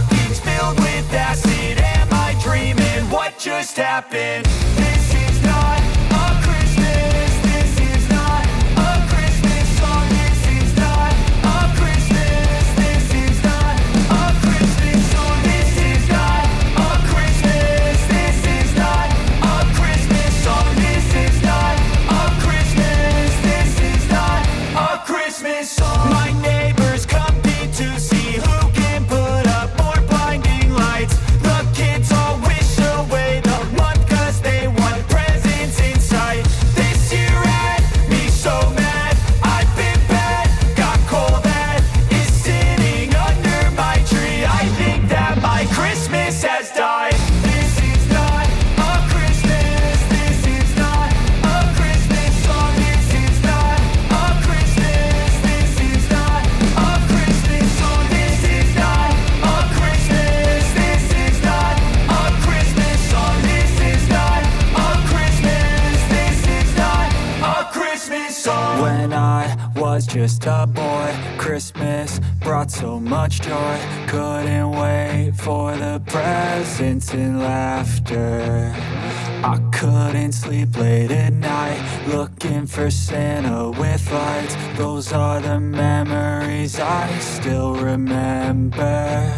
stockings filled with acid. Am I dreaming? What just happened? This is not a Christmas. This is not a Christmas song. This is not a Christmas. This is not a Christmas song. This is not a Christmas. This is not a Christmas song. This is not a Christmas. This is not a Christmas song. My neighbors compete to see who can put up more blinding lights. The kids all wish away the month 'cause they want presents in sight. This year had me so mad. I've been bad, got coal that is sitting under my tree. I think that my Christmas has died. This is not a Christmas. This is not a Christmas song. This is not a Christmas. This is not a Christmas song. This is not a Christmas. This is not a Christmas song. This is not a Christmas. This is not a Christmas song. When I was just a boy, Christmas brought so much joy. Couldn't wait for the presents and laughter. I couldn't sleep late at night, looking for Santa with lights. Those are the memories I still remember.